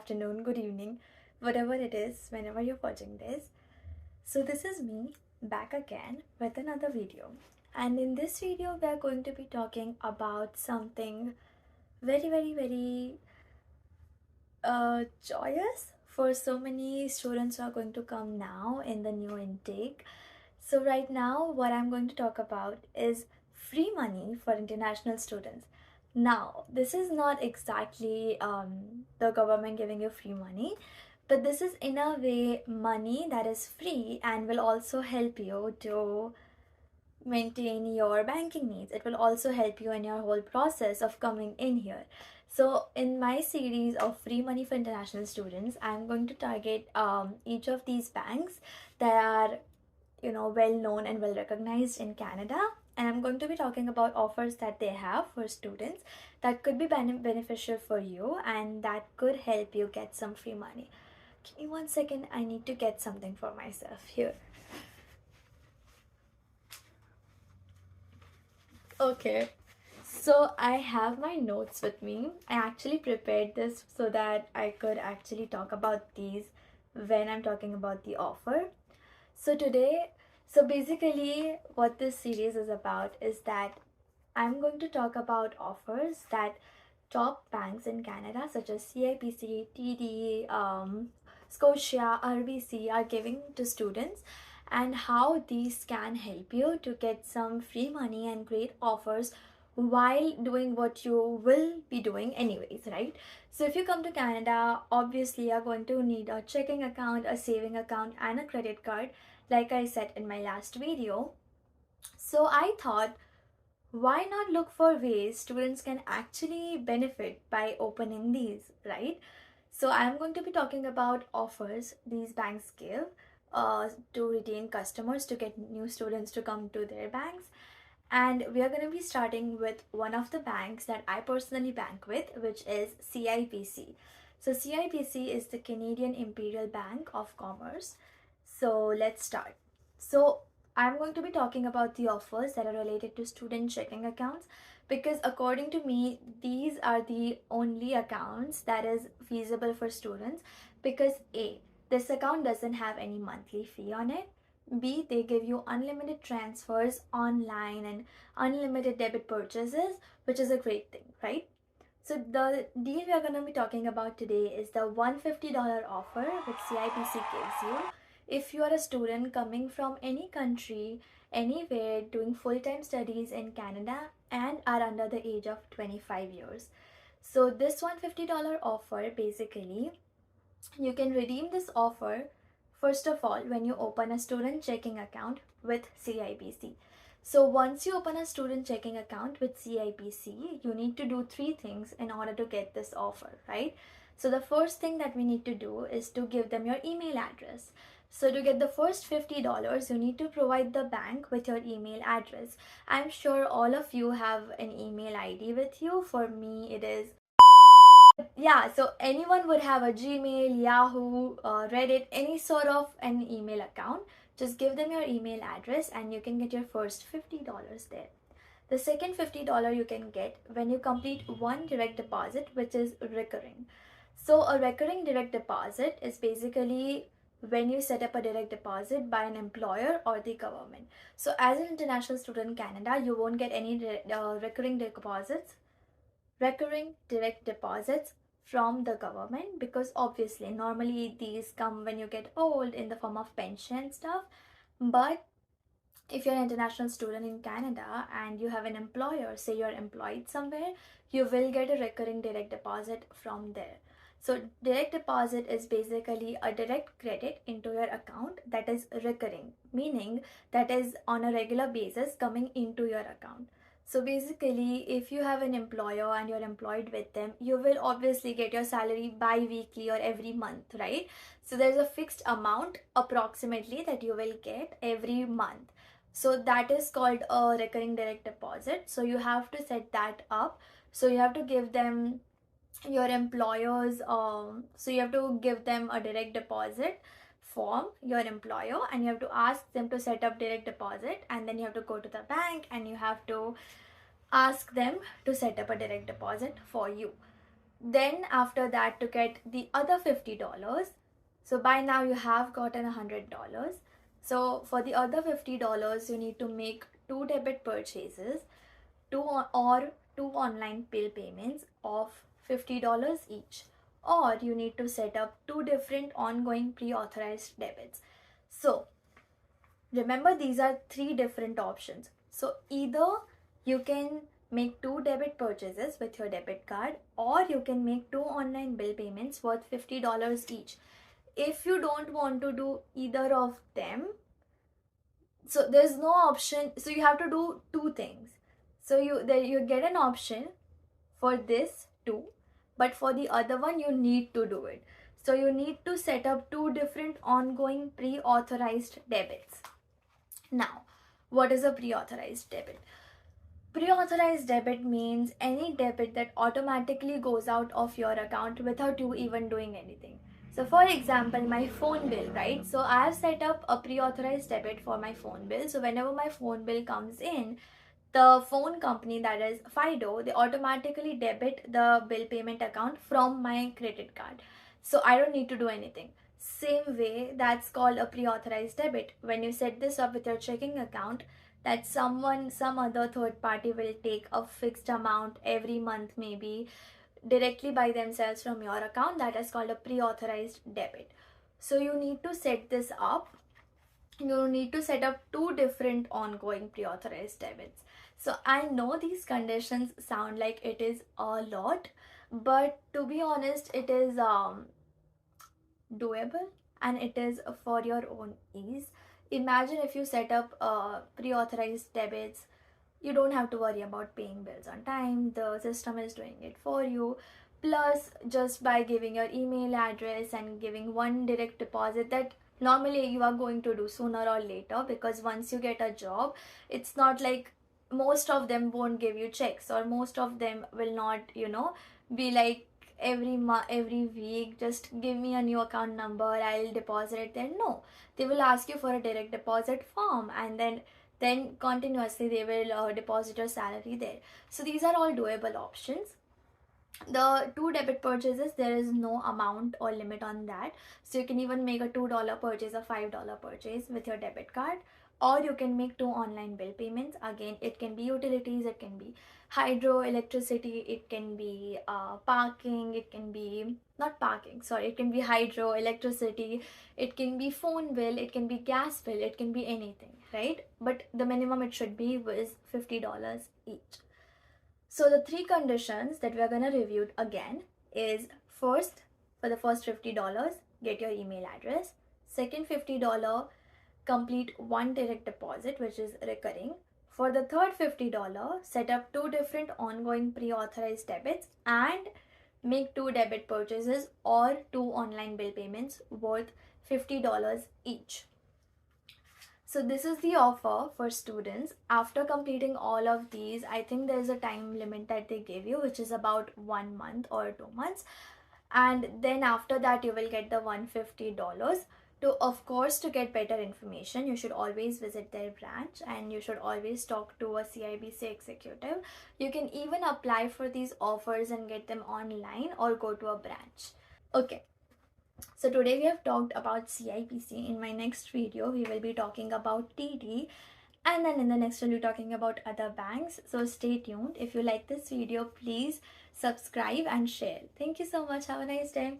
afternoon, good evening, whatever it is, whenever you're watching this. So this is me back again with another video. And in this video, we are going to be talking about something very joyous for so many students who are going to come now in the new intake. So right now, what I'm going to talk about is free money for international students. Now, this is not exactly the government giving you free money, but this is in a way money that is free and will also help you to maintain your banking needs. It will also help you in your whole process of coming in here. So in my series of free money for international students, I'm going to target each of these banks that are well known and well recognized in Canada, and I'm going to be talking about offers that they have for students that could be beneficial for you and that could help you get some free money. Give me 1 second, I need to get something for myself here. Okay, so I have my notes with me. I actually prepared this so that I could actually talk about these when I'm talking about the offer. So basically what this series is about is that I'm going to talk about offers that top banks in Canada such as CIBC, TD, Scotia, RBC are giving to students, and how these can help you to get some free money and great offers while doing what you will be doing anyways, right? So if you come to Canada, obviously you're going to need a checking account, a saving account, and a credit card, like I said in my last video. So I thought, why not look for ways students can actually benefit by opening these, right? So I'm going to be talking about offers these banks give to retain customers, to get new students to come to their banks. And we are going to be starting with one of the banks that I personally bank with, which is CIBC. So CIBC is the Canadian Imperial Bank of Commerce. So let's start. So I'm going to be talking about the offers that are related to student checking accounts, because according to me, these are the only accounts that is feasible for students, because A, this account doesn't have any monthly fee on it. B, they give you unlimited transfers online and unlimited debit purchases, which is a great thing, right? So the deal we are going to be talking about today is the $150 offer which CIBC gives you if you are a student coming from any country, anywhere, doing full-time studies in Canada and are under the age of 25 years. So this $150 offer, basically, you can redeem this offer first of all when you open a student checking account with CIBC. So once you open a student checking account with CIBC, you need to do 3 things in order to get this offer, right? So the first thing that we need to do is to give them your email address. So to get the first $50, you need to provide the bank with your email address. I'm sure all of you have an email ID with you. For me, it is, yeah, so anyone would have a Gmail, Yahoo, Reddit, any sort of an email account. Just give them your email address and you can get your first $50 there. The second $50 you can get when you complete one direct deposit, which is recurring. So a recurring direct deposit is basically when you set up a direct deposit by an employer or the government. So as an international student in Canada, you won't get any recurring direct deposits from the government, because obviously normally these come when you get old in the form of pension stuff. But if you're an international student in Canada and you have an employer, say you're employed somewhere, you will get a recurring direct deposit from there. So direct deposit is basically a direct credit into your account that is recurring, meaning that is on a regular basis coming into your account. So basically, if you have an employer and you're employed with them, you will obviously get your salary bi-weekly or every month, right? So there's a fixed amount approximately that you will get every month. So that is called a recurring direct deposit. So you have to set that up. So you have to give them your employers, so you have to give them a direct deposit form, your employer, and you have to ask them to set up direct deposit, and then you have to go to the bank and you have to ask them to set up a direct deposit for you. Then after that, to get the other $50, so by now you have gotten $100. So for the other $50, you need to make two debit purchases, or two online bill payments of $50 each, or you need to set up two different ongoing pre-authorized debits. So remember, these are three different options. So either you can make two debit purchases with your debit card, or you can make two online bill payments worth $50 each. If you don't want to do either of them, so there's no option, so you have to do two things. So you get an option for this too, but for the other one you need to do it. So you need to set up two different ongoing pre-authorized debits. Now, what is a pre-authorized debit? Pre-authorized debit means any debit that automatically goes out of your account without you even doing anything. So for example, my phone bill, right? So I have set up a pre-authorized debit for my phone bill. So whenever my phone bill comes in, the phone company, that is Fido, they automatically debit the bill payment account from my credit card. So I don't need to do anything. Same way, that's called a pre-authorized debit. When you set this up with your checking account, that some other third party will take a fixed amount every month, maybe directly by themselves from your account, that is called a pre-authorized debit. So you need to set this up. You need to set up two different ongoing pre-authorized debits. So I know these conditions sound like it is a lot, but to be honest, it is doable, and it is for your own ease. Imagine if you set up pre-authorized debits, you don't have to worry about paying bills on time. The system is doing it for you. Plus, just by giving your email address and giving one direct deposit that normally you are going to do sooner or later, because once you get a job, it's not like most of them won't give you checks, or most of them will not, be like every week, just give me a new account number, I'll deposit it there. No, they will ask you for a direct deposit form, and then continuously they will deposit your salary there. So these are all doable options. The two debit purchases, there is no amount or limit on that. So you can even make a $2 purchase, a $5 purchase with your debit card, or you can make two online bill payments. Again, it can be utilities, it can be hydro, electricity, it can be parking, it can be not parking, sorry, it can be hydro, electricity, it can be phone bill, it can be gas bill, it can be anything, right? But the minimum it should be was $50 each. So the three conditions that we're gonna review again is, first, for the first $50, get your email address. Second $50, complete one direct deposit, which is recurring. For the third $50, set up two different ongoing pre-authorized debits and make two debit purchases or two online bill payments worth $50 each. So this is the offer for students. After completing all of these, I think there's a time limit that they give you, which is about 1 month or 2 months. And then after that, you will get the $150. Of course, to get better information, you should always visit their branch, and you should always talk to a CIBC executive. You can even apply for these offers and get them online, or go to a branch. Okay. So today we have talked about CIBC. In my next video, we will be talking about TD, and then in the next one, we'll be talking about other banks. So stay tuned. If you like this video, please subscribe and share. Thank you so much. Have a nice day.